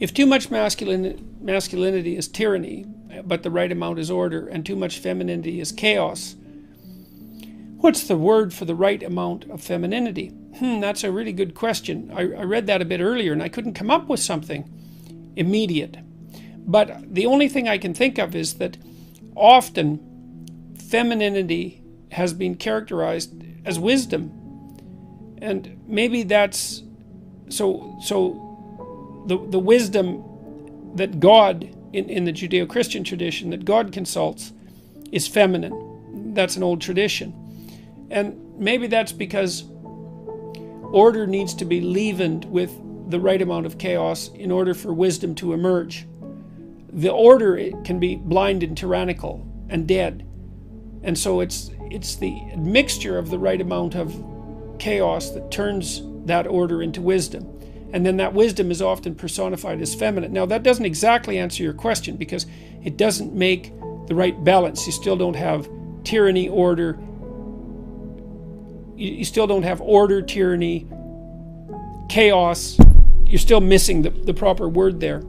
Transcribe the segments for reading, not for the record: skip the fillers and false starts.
If too much masculinity is tyranny, but the right amount is order, and too much femininity is chaos, what's the word for the right amount of femininity? That's a really good question. I read that a bit earlier and I couldn't come up with something immediate. But the only thing I can think of is that often femininity has been characterized as wisdom. And maybe that's so the wisdom that God, in the Judeo-Christian tradition, that God consults is feminine. That's an old tradition. And maybe that's because order needs to be leavened with the right amount of chaos in order for wisdom to emerge. The order, it can be blind and tyrannical and dead. And so it's the mixture of the right amount of chaos that turns that order into wisdom. And then that wisdom is often personified as feminine. Now that doesn't exactly answer your question, because it doesn't make the right balance. You still don't have tyranny, order. You still don't have order, tyranny, chaos. You're still missing the proper word there.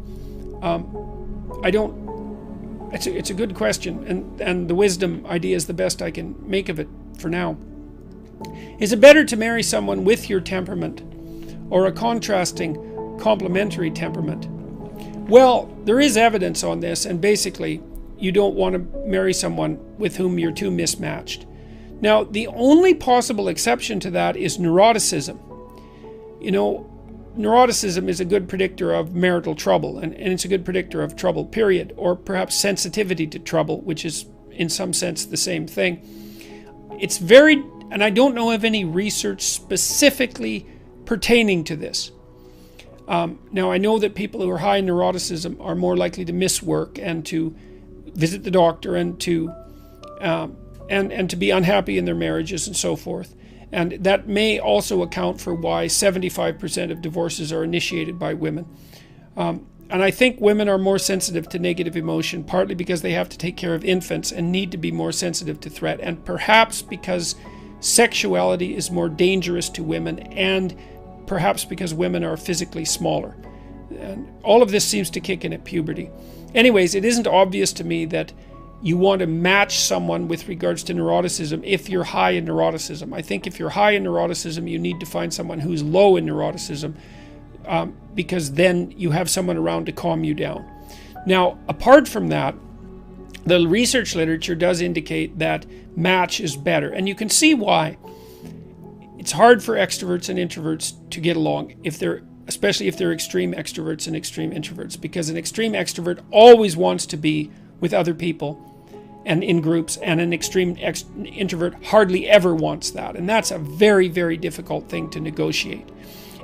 It's a good question, and the wisdom idea is the best I can make of it for now. Is it better to marry someone with your temperament or a contrasting complementary temperament? Well, there is evidence on this, and basically you don't want to marry someone with whom you're too mismatched. Now, the only possible exception to that is neuroticism. You know, neuroticism is a good predictor of marital trouble, and it's a good predictor of trouble, period, or perhaps sensitivity to trouble, which is in some sense the same thing. It's very, and I don't know of any research specifically pertaining to this. Now, I know that people who are high in neuroticism are more likely to miss work and to visit the doctor and to be unhappy in their marriages and so forth. And that may also account for why 75% of divorces are initiated by women. And I think women are more sensitive to negative emotion, partly because they have to take care of infants and need to be more sensitive to threat, and perhaps because sexuality is more dangerous to women, and perhaps because women are physically smaller. And all of this seems to kick in at puberty. Anyways, it isn't obvious to me that you want to match someone with regards to neuroticism if you're high in neuroticism. I think if you're high in neuroticism, you need to find someone who's low in neuroticism, because then you have someone around to calm you down. Now, apart from that, the research literature does indicate that match is better, and you can see why. It's hard for extroverts and introverts to get along, especially if they're extreme extroverts and extreme introverts, because an extreme extrovert always wants to be with other people and in groups, and an extreme introvert hardly ever wants that. And that's a very, very difficult thing to negotiate.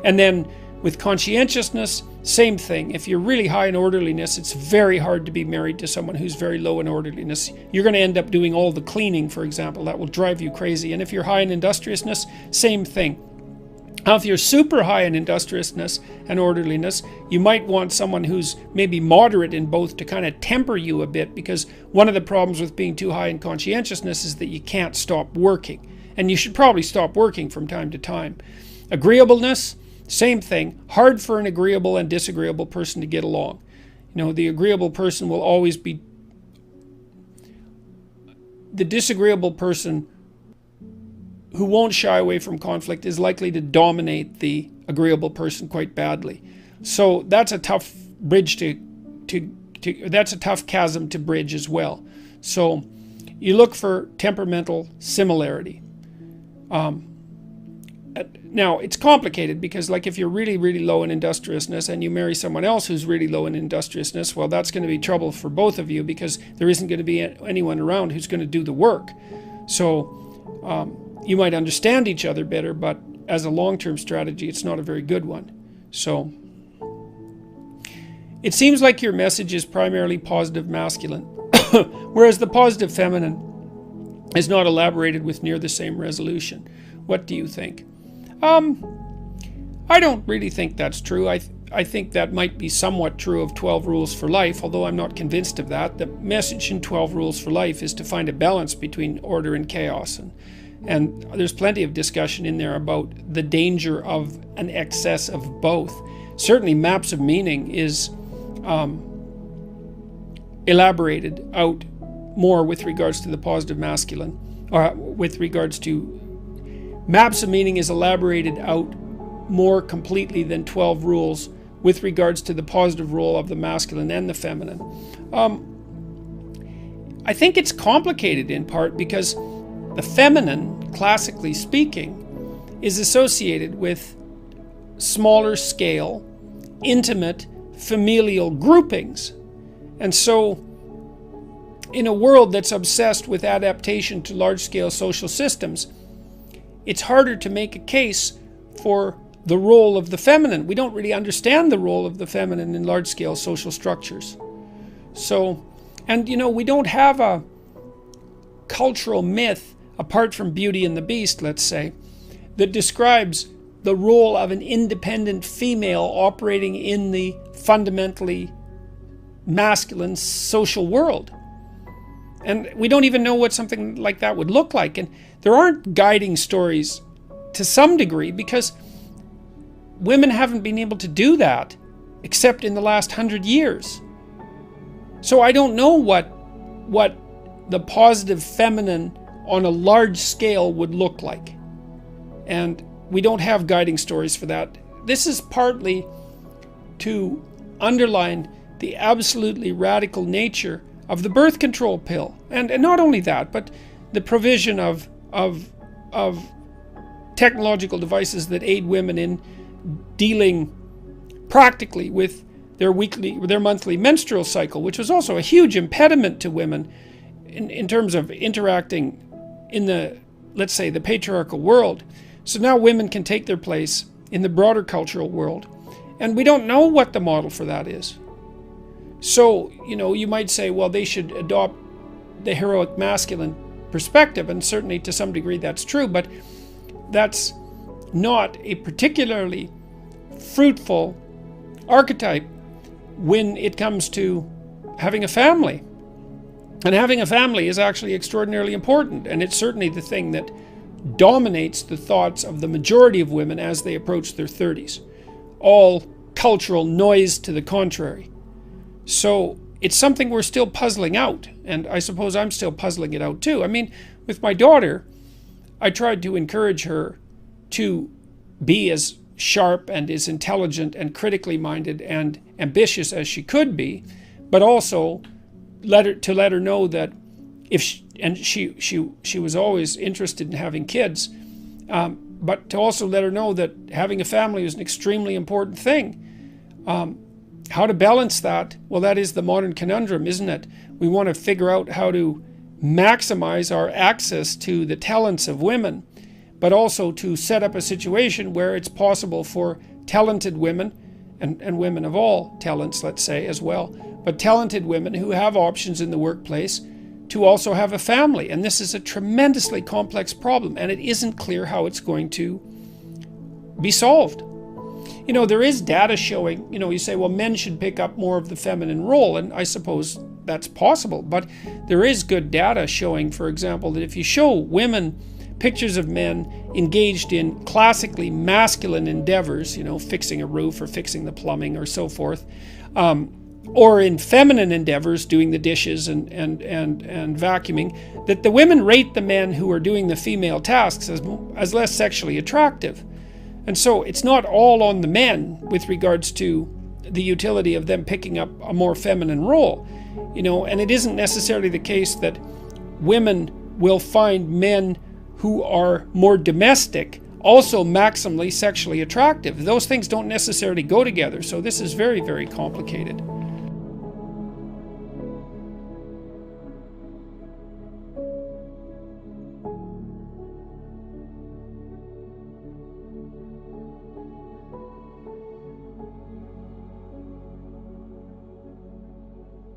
And then with conscientiousness, same thing. If you're really high in orderliness, it's very hard to be married to someone who's very low in orderliness. You're going to end up doing all the cleaning, for example. That will drive you crazy. And if you're high in industriousness, same thing. Now, if you're super high in industriousness and orderliness, you might want someone who's maybe moderate in both to kind of temper you a bit, because one of the problems with being too high in conscientiousness is that you can't stop working. And you should probably stop working from time to time. Agreeableness, same thing. Hard for an agreeable and disagreeable person to get along. You know, the agreeable person will always be... The disagreeable person who won't shy away from conflict is likely to dominate the agreeable person quite badly. So that's a tough bridge that's a tough chasm to bridge as well. So you look for temperamental similarity. Now it's complicated, because like if you're really, really low in industriousness and you marry someone else who's really low in industriousness, well, that's going to be trouble for both of you, because there isn't going to be anyone around who's going to do the work. So you might understand each other better, but as a long-term strategy, it's not a very good one. So it seems like your message is primarily positive masculine, whereas the positive feminine is not elaborated with near the same resolution. What do you think? I don't really think that's true. I think that might be somewhat true of 12 Rules for Life, although I'm not convinced of that. The message in 12 Rules for Life is to find a balance between order and chaos. And there's plenty of discussion in there about the danger of an excess of both. Certainly Maps of Meaning is elaborated out more with regards to the positive masculine, or with regards to maps of meaning is elaborated out more completely than 12 rules with regards to the positive role of the masculine and the feminine. I think it's complicated in part because the feminine, classically speaking, is associated with smaller scale, intimate, familial groupings. And so, in a world that's obsessed with adaptation to large-scale social systems, it's harder to make a case for the role of the feminine. We don't really understand the role of the feminine in large-scale social structures. So, and we don't have a cultural myth, apart from Beauty and the Beast, let's say, that describes the role of an independent female operating in the fundamentally masculine social world. And we don't even know what something like that would look like. And there aren't guiding stories to some degree because women haven't been able to do that except in the last 100 years. So I don't know what the positive feminine on a large scale would look like. And we don't have guiding stories for that. This is partly to underline the absolutely radical nature of the birth control pill. And not only that, but the provision of technological devices that aid women in dealing practically with their monthly menstrual cycle, which was also a huge impediment to women in terms of interacting in the, let's say, the patriarchal world. So now women can take their place in the broader cultural world. And we don't know what the model for that is. So, you might say, well, they should adopt the heroic masculine perspective, and certainly to some degree that's true, but that's not a particularly fruitful archetype when it comes to having a family. And having a family is actually extraordinarily important, and it's certainly the thing that dominates the thoughts of the majority of women as they approach their 30s. All cultural noise to the contrary. So it's something we're still puzzling out, and I suppose I'm still puzzling it out too. I mean, with my daughter, I tried to encourage her to be as sharp and as intelligent and critically minded and ambitious as she could be, but also let her know that if she was always interested in having kids, but to also let her know that having a family was an extremely important thing. How to balance that? Well, that is the modern conundrum, isn't it? We want to figure out how to maximize our access to the talents of women, but also to set up a situation where it's possible for talented women, and women of all talents, let's say, as well, but talented women who have options in the workplace to also have a family. And this is a tremendously complex problem, and it isn't clear how it's going to be solved. There is data showing, you say, well, men should pick up more of the feminine role, and I suppose that's possible, but there is good data showing, for example, that if you show women pictures of men engaged in classically masculine endeavors, fixing a roof or fixing the plumbing or so forth, or in feminine endeavors, doing the dishes and vacuuming, that the women rate the men who are doing the female tasks as less sexually attractive. And so it's not all on the men with regards to the utility of them picking up a more feminine role, and it isn't necessarily the case that women will find men who are more domestic also maximally sexually attractive. Those things don't necessarily go together, so this is very, very complicated.